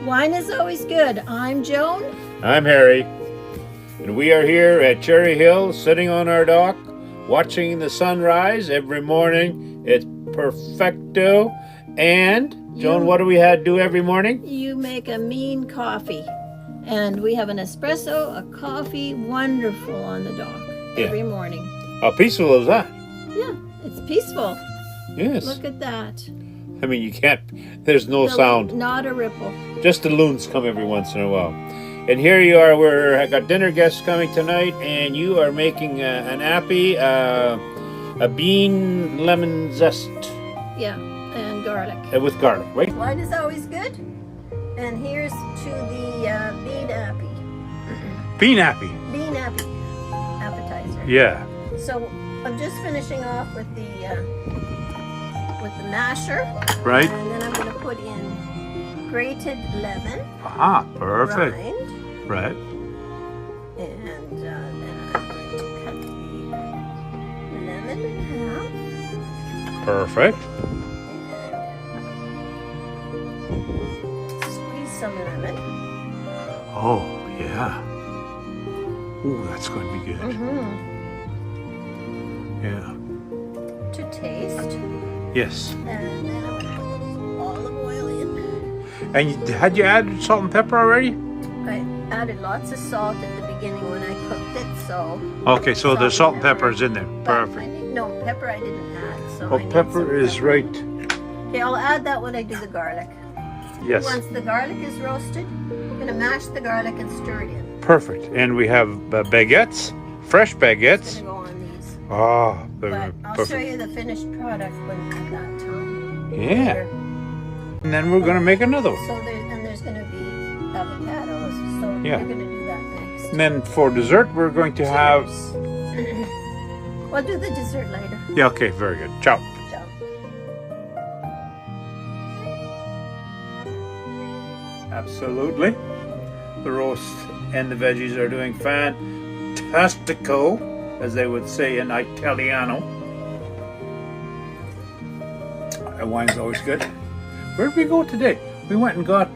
Wine is always good. I'm Joan. I'm Harry, and we are here at Cherry Hill, sitting on our dock, watching the sunrise every morning. It's perfecto. And, Joan, what do we do every morning? You make a mean coffee. And we have an espresso, a coffee, wonderful on the dock every morning. How peaceful is that? Yeah, it's peaceful. Yes. Look at that. I mean, you can't, there's no sound. Not a ripple. Just the loons come every once in a while. And here you are, I got dinner guests coming tonight, and you are making an appy, a bean lemon zest. Yeah, and garlic. With garlic, right? Wine is always good. And here's to the bean appy. Bean appy. Bean appy appetizer. Yeah. So I'm just finishing off with the masher. Right. And then I'm going to put in grated lemon. Ah, perfect. Rind. Right. And then I'm going to cut the lemon in half. Perfect. And squeeze some lemon. Oh, yeah. Ooh, that's going to be good. Yeah. To taste. Yes. And then I'm going to put olive oil in. And had you added salt and pepper already? I added lots of salt at the beginning when I cooked it, so... Okay, so the salt and pepper is in there. Perfect. No, pepper I didn't add, so Oh, pepper is right. Okay, I'll add that when I do the garlic. Yes. Once the garlic is roasted, I'm going to mash the garlic and stir it in. Perfect. And we have baguettes, fresh baguettes. It's going to go on these. Ah, But I'll perfect. show you the finished product when at that time. Yeah. Later. And then we're going to make another one. So there's going to be avocados, so Yeah. we're going to do that next. And then for dessert, we're going to have... We'll do the dessert later. Yeah, okay, very good. Ciao. Ciao. Absolutely. The roast and the veggies are doing fantastico, as they would say in Italiano. The wine's always good. Where did we go today? We went and got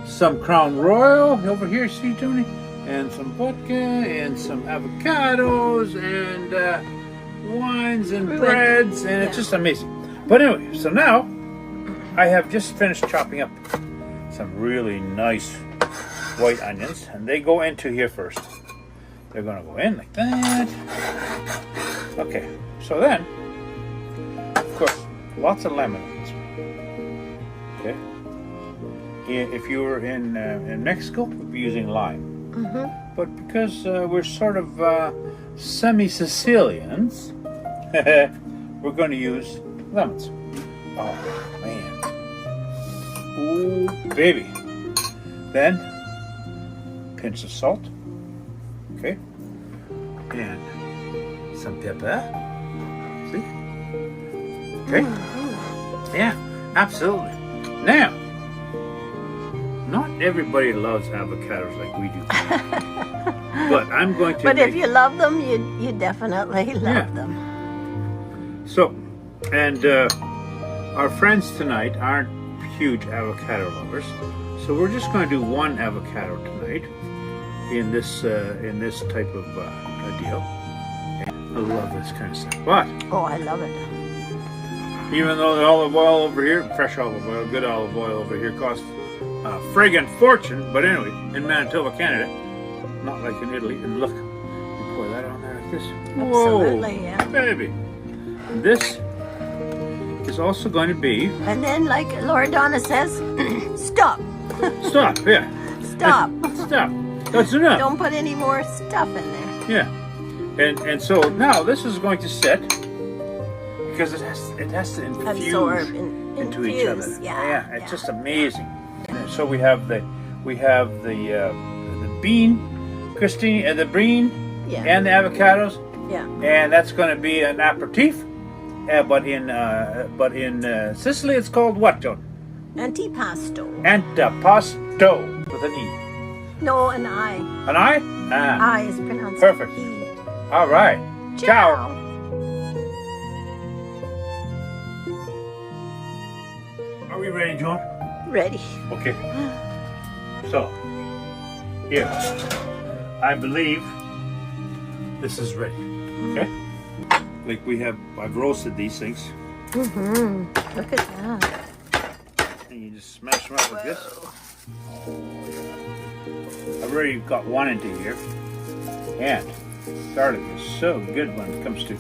some Crown Royal over here, see, Tony? And some vodka and some avocados and wines and breads, and it's just amazing. But anyway, so now I have just finished chopping up some really nice white onions, and they go into here first. They're going to go in like that. Okay, so then, of course, lots of lemon in this one. Okay. If you were in Mexico, we'd be using lime. But because we're sort of semi-Sicilians, we're going to use lemons. Oh, man. Ooh, baby. Then, pinch of salt. Okay. And some pepper. See? Okay. Yeah, absolutely. Now, not everybody loves avocados like we do. But I'm going to... But if you love them, you definitely love them. So, and our friends tonight aren't huge avocado lovers, so we're just going to do one avocado tonight in this type of deal. And I love this kind of stuff. But Oh, I love it. even though the olive oil over here, fresh olive oil, good olive oil over here costs a friggin' fortune, but anyway, in Manitoba, Canada, not like in Italy. And look, you pour that on there like this. Absolutely, Whoa, yeah. baby. This is also going to be... And then, like Laura Donna says, stop. Stop, yeah. Stop. Stop. That's enough. Don't put any more stuff in there. Yeah. And so now this is going to sit because it has to infuse Absorb into each other. Yeah. It's just amazing. And so we have the bean, Christine, and the bean, and the avocados. Yeah. And that's going to be an aperitif. But in Sicily, it's called what, Joan? Antipasto. Antipasto with an E. No, an I. An I? Ah. I is pronounced Perfect. E. All right. Ciao. Are we ready, Joan? Ready. Okay. So, here, I believe this is ready. Okay? Like I've roasted these things. Mm-hmm. Look at that. And you just smash them up like this. I've already got one into here. And garlic is so good when it comes to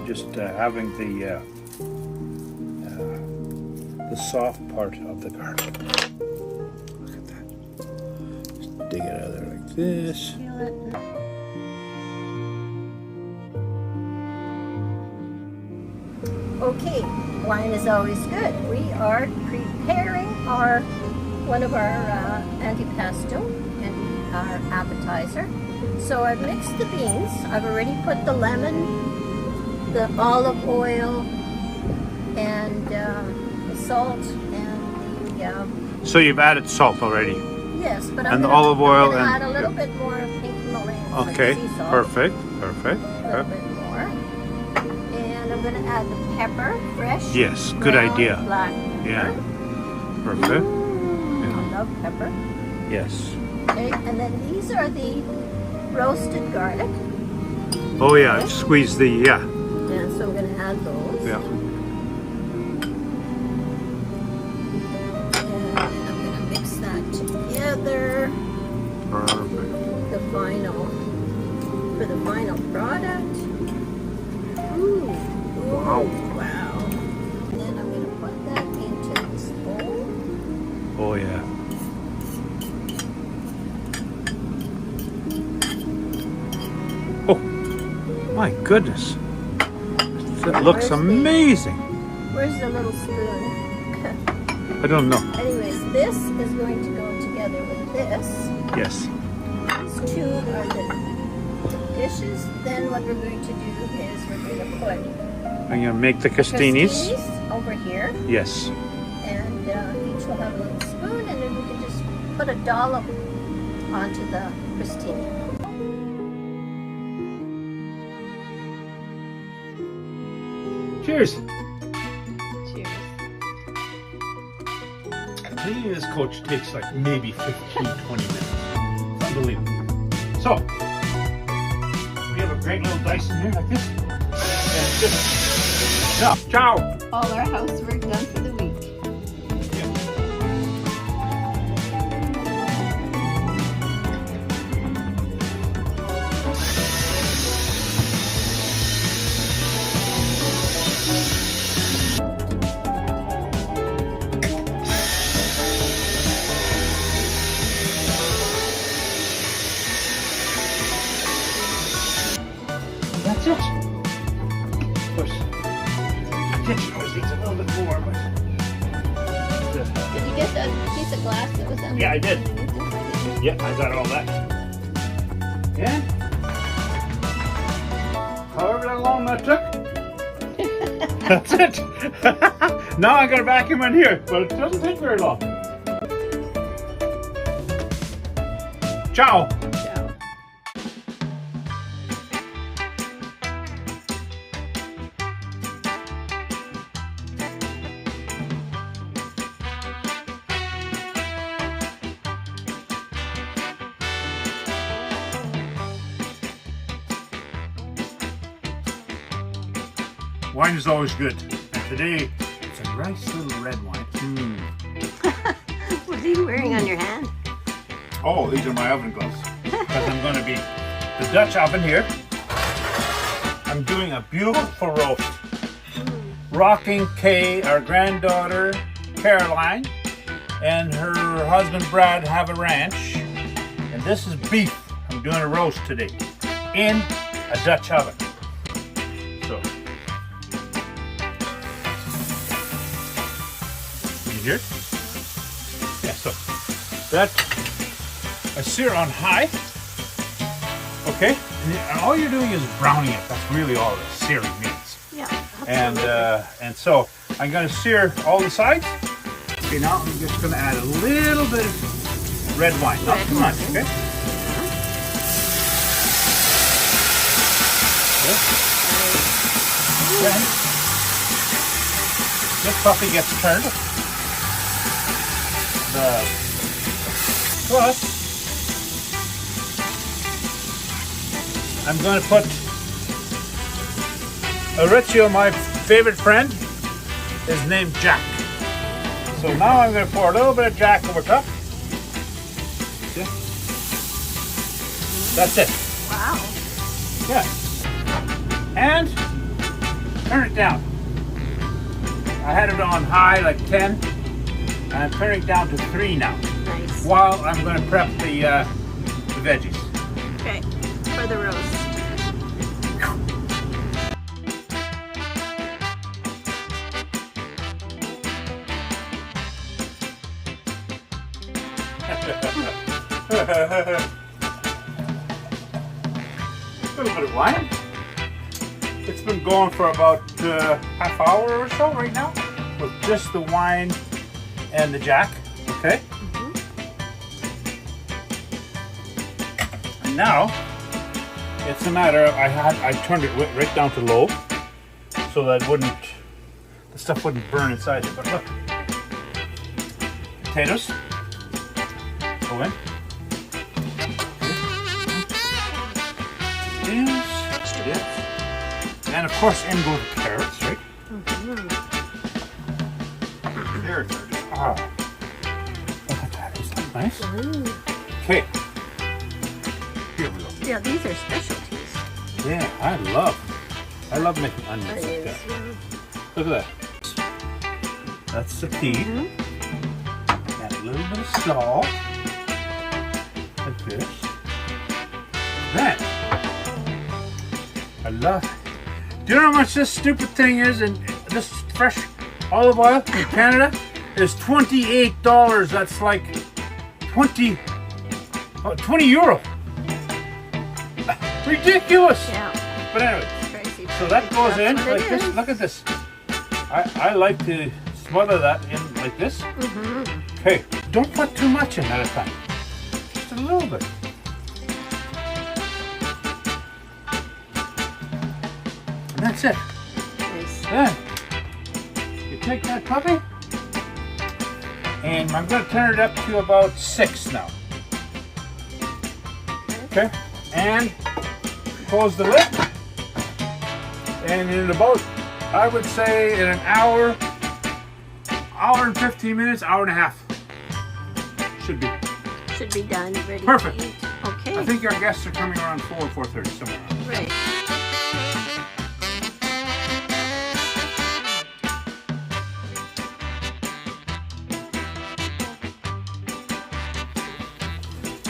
just having the soft part of the garlic. Look at that. Just dig it out of there like this. Okay, wine is always good. We are preparing one of our antipasto and our appetizer. So I've mixed the beans. I've already put the lemon, the olive oil, and the salt, and the So you've added salt already? yes, but and the olive oil and and add a little bit more pink Himalayan. okay, sea salt, perfect. a little bit more, and I'm going to add the pepper, fresh. Yes, good ground idea. Black pepper. Yeah, perfect. I love pepper. Yes. Okay, and then these are the roasted garlic. Oh yeah, squeeze the And so I'm going to add those. yeah. And I'm going to mix that together. Perfect. For the final product. Ooh. Wow. Wow. And then I'm going to put that into this bowl. Oh yeah. Oh my goodness. That looks amazing. Where's the little spoon? I don't know. Anyways, this is going to go together with this. Yes. These two are the dishes. Then what we're going to do is we're going to put I'm gonna make the castinis. over here. Yes. And each will have a little spoon, and then we can just put a dollop onto the crostini. Cheers. Cheers. Cleaning this coach takes like maybe 15, 20 minutes. It's unbelievable. So, we have a great little dice in here like this. And just, ciao. All our housework done for the week. That's it. Of course, the kitchen always needs a little bit more, but Did you get that piece of glass that was under? Yeah, I did. underneath it? yeah, I got all that. And however long that took, that's it. Now I got a vacuum in here, but it doesn't take very long. Ciao. Ciao. Wine is always good. And today, it's a nice little red wine. What are you wearing on your hand? Oh, these are my oven gloves. Because I'm going to be the Dutch oven here. I'm doing a beautiful roast. Rocking Kay, our granddaughter, Caroline, and her husband, Brad, have a ranch. And this is beef. I'm doing a roast today in a Dutch oven. So, can you hear it? Yeah, so that I sear on high. Okay, and all you're doing is browning it. That's really all that searing means. Yeah. And so I'm going to sear all the sides. Okay, now I'm just going to add a little bit of red wine, not too much. Okay. Then this puppy gets turned. The Plus, I'm going to put Richie, my favorite friend, is named Jack. So now I'm going to pour a little bit of Jack over top. See? That's it. Wow. Yeah. And turn it down. I had it on high, like 10, and I'm turning it down to 3 now. Nice. While I'm going to prep the veggies. Okay, for the roast. A little bit of wine. It's been going for about half hour or so right now with just the wine and the Jack. Okay. And now it's a matter of I turned it right down to low so that the stuff wouldn't burn inside it. But look, potatoes go in. Yes. And of course in go the carrots, right? Carrots are just, look at that, isn't that nice? Okay. Here we go. Yeah, these are specialties. Yeah, I love making onions like that. Look at that. That's the pea. And a little bit of salt. Like this. Then I love it. Do you know how much this stupid thing is? And this fresh olive oil in Canada is $28. That's like 20 euro. Ridiculous. Yeah. But anyway, crazy. So that goes in That's like this. Look at this. I like to smother that in like this. Okay, don't put too much in at a time. Just a little bit. And that's it. Nice. Then you take that puppy, and I'm going to turn it up to about 6 now. Okay, and close the lid. And in about, I would say, in an hour and 15 minutes, hour and a half, should be done. Ready. Perfect. To eat. Okay. I think our guests are coming around 4 or 4:30 somewhere around. Right.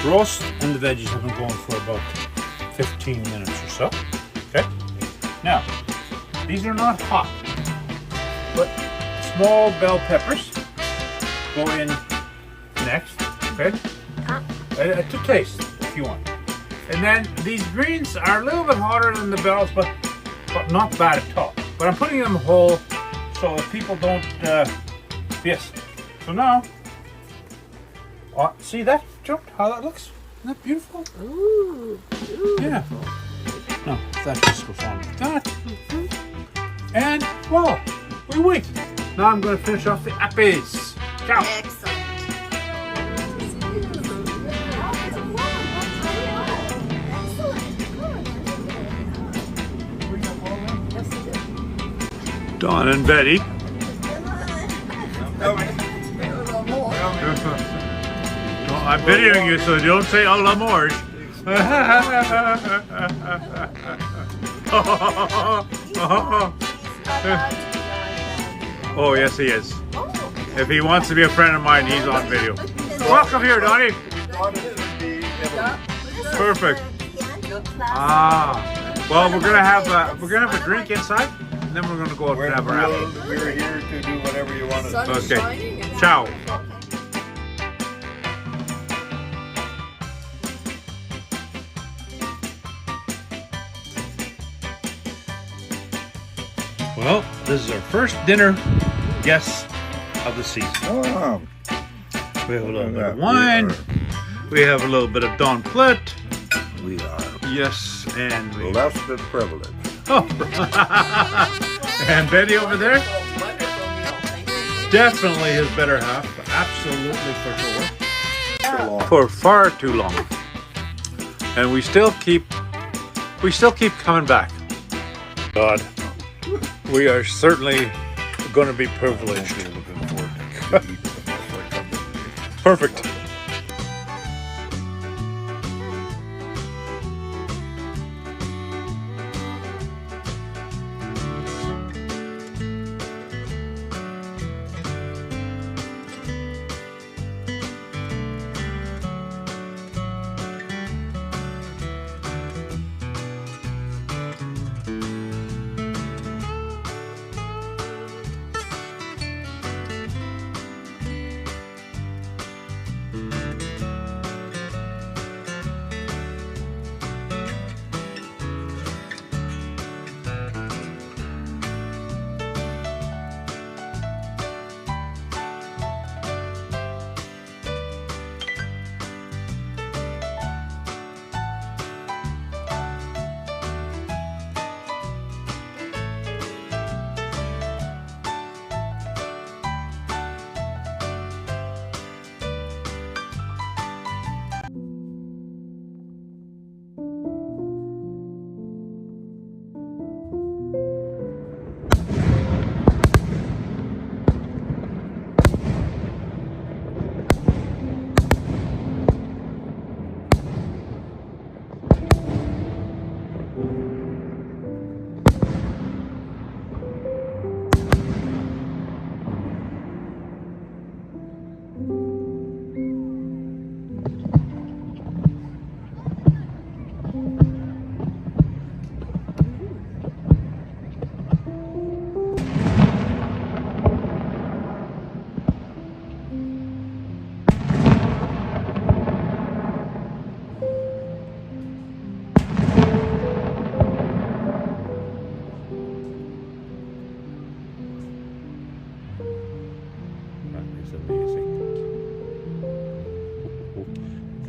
Roast and the veggies have been going for about 15 minutes or so. Okay. Now, these are not hot, but small bell peppers go in next. Okay. To taste, if you want. And then these greens are a little bit hotter than the bells, but not bad at all. But I'm putting them whole so that people don't. Yes. So now, see that, Joe? How that looks? Isn't that beautiful? Ooh. Yeah. No, that just goes on like that. And voila, we wait. Now I'm going to finish off the apples. Ciao. Excellent. Don and Betty. I'm videoing you, so don't say "a la morge." Oh, yes, he is. If he wants to be a friend of mine, he's on video. Welcome here, Donnie. Perfect. Well, we're gonna have a drink inside, and then we're gonna go out and have our apple. We're here to do whatever you want to do. Okay. Ciao. Well, this is our first dinner guests of the season. Oh, We have a little bit of wine. We have a little bit of Don Plet. we are Yes, and we... blessed and privileged. Oh. And Betty over there, definitely his better half. Absolutely for sure. for far too long. And we still keep coming back. God, we are certainly going to be privileged. Perfect.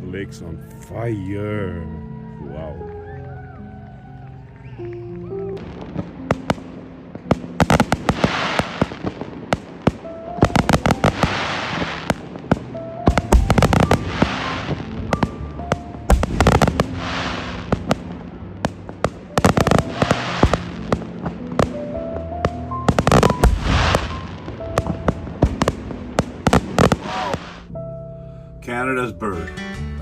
Lake's on fire. Wow. Canada's bird.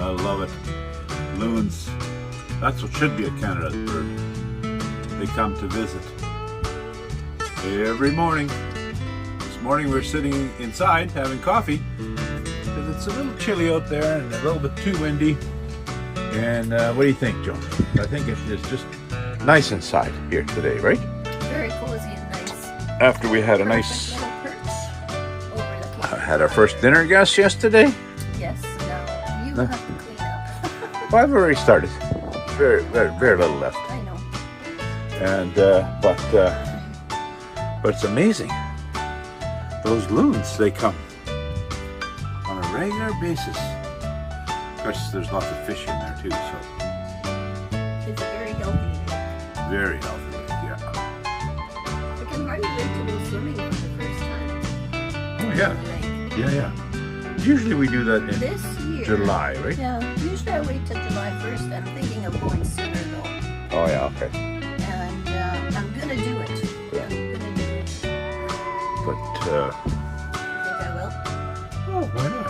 I love it. Loons. That's what should be a Canada's bird. They come to visit every morning. This morning we're sitting inside having coffee because it's a little chilly out there and a little bit too windy. And what do you think, Joan? I think it is just nice inside here today, right? Very cozy and nice. After we had a nice, Little perch overlooking. had our first dinner guest yesterday. Yes, now you have to clean up. Well, I've already started. Very little left. I know. And but it's amazing. Those loons, they come on a regular basis. Of course, there's lots of fish in there too, so It's a very healthy lake. very healthy lake, yeah. I can hardly wait to go swimming for the first time. Oh in yeah, the lake. yeah. Usually we do that in This year. July, right? Yeah, usually I wait till July 1st. I'm thinking of going sooner though. Oh yeah, okay. And I'm gonna do it. Yeah. I'm gonna do it. But You think I will? oh, why not?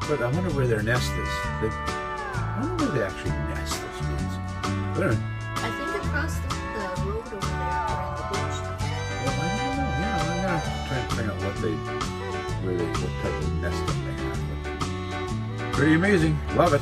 But I wonder where their nest is. I wonder where they actually nest, those loons. They're I think across the road over there or in the bush. well, I don't know. Yeah, I'm gonna try and find out what type of nesting they have. But pretty amazing. Love it.